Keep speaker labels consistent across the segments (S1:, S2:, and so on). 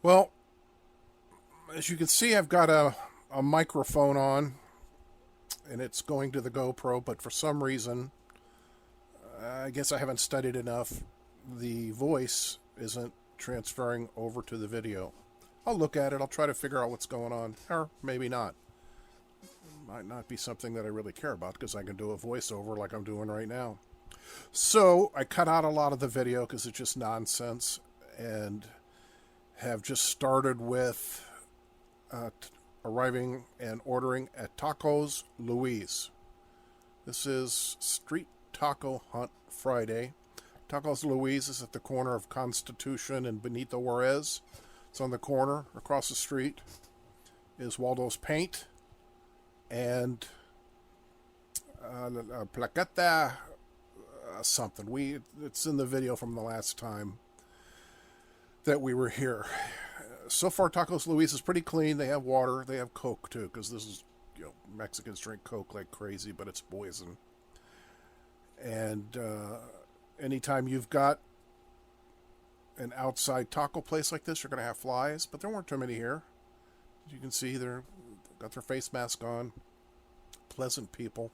S1: Well, as you can see, I've got a microphone on, and it's going to the GoPro, but for some reason, I guess I haven't studied enough. The voice isn't transferring over to the video. I'll look at it, I'll try to figure out what's going on, or maybe not. It might not be something that I really care about because I can do a voiceover like I'm doing right now. So I cut out a lot of the video because it's just nonsense, and have just started with arriving and ordering at Tacos Luiz. This is Street Taco Hunt Friday. Tacos Luiz is at the corner of Constitution and Benito Juarez. It's on the corner. Across the street is Waldo's Paint and Plaqueta something. It's in the video from the last time that we were here. So far, Tacos Luiz is pretty clean. They have water. They have Coke, too, because this is, Mexicans drink Coke like crazy, but it's poison. And anytime you've got an outside taco place like this, you're going to have flies, but there weren't too many here. As you can see, they've got their face mask on. Pleasant people.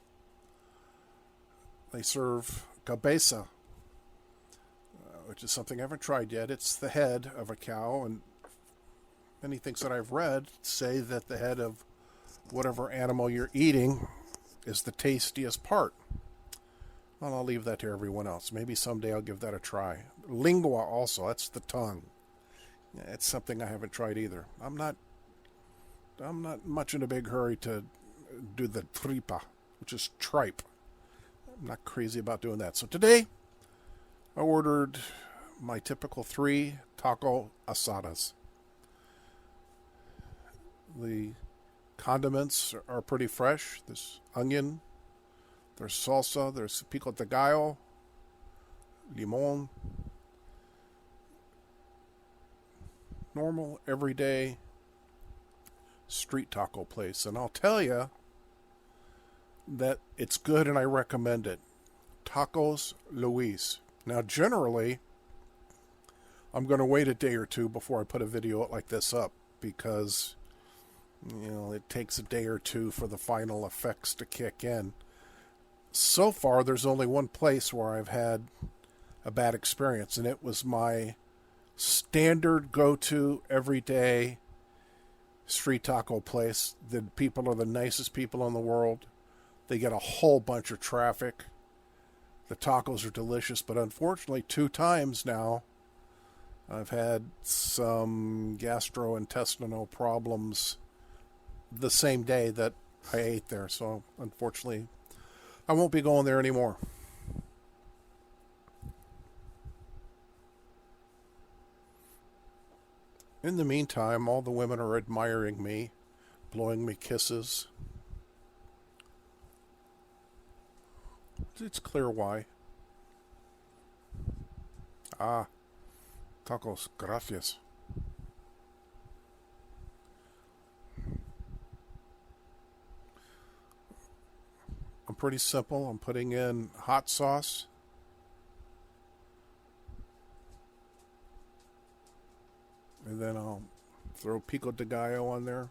S1: They serve cabeza, which is something I haven't tried yet. It's the head of a cow, and many things that I've read say that the head of whatever animal you're eating is the tastiest part. Well, I'll leave that to everyone else. Maybe someday I'll give that a try. Lingua also, that's the tongue. It's something I haven't tried either. I'm not much in a big hurry to do the tripa, which is tripe. I'm not crazy about doing that. So today, I ordered my typical 3 taco asadas. The condiments are pretty fresh. There's onion, there's salsa, there's pico de gallo, limon. Normal, everyday street taco place. And I'll tell you that it's good and I recommend it. Tacos Luiz. Now, generally, I'm going to wait a day or two before I put a video like this up because, it takes a day or two for the final effects to kick in. So far, there's only one place where I've had a bad experience, and it was my standard go-to everyday street taco place. The people are the nicest people in the world. They get a whole bunch of traffic. The tacos are delicious, but unfortunately 2 times now I've had some gastrointestinal problems the same day that I ate there. So unfortunately, I won't be going there anymore. In the meantime, all the women are admiring me, blowing me kisses. It's clear why. Tacos, gracias. I'm pretty simple. I'm putting in hot sauce. And then I'll throw pico de gallo on there.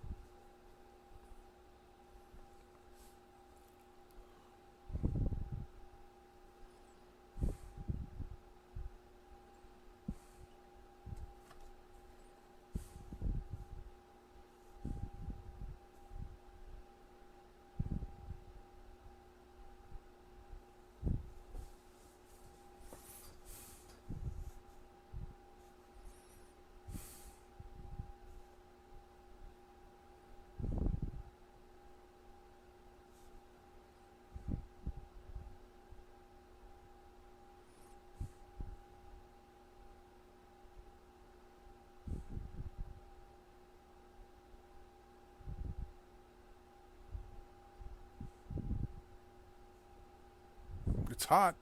S1: It's hot.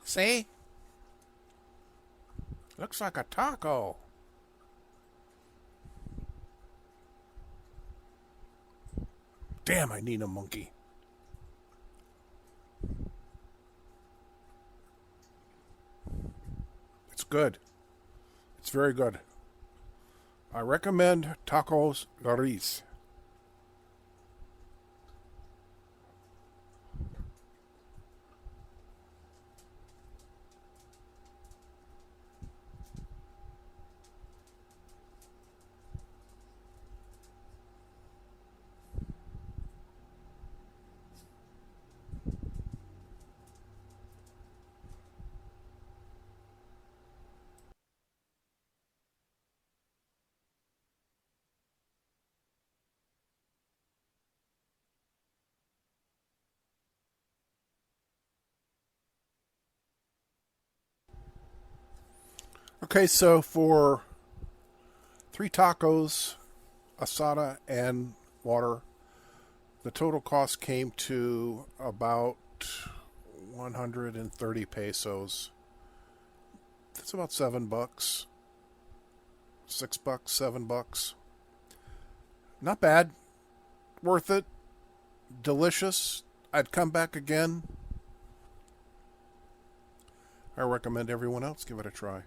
S1: See? Looks like a taco. Damn, I need a monkey. It's good. It's very good. I recommend Tacos Luiz. Okay, so for 3 tacos, asada, and water, the total cost came to about 130 pesos. That's about $7. $6, $7. Not bad. Worth it. Delicious. I'd come back again. I recommend everyone else give it a try.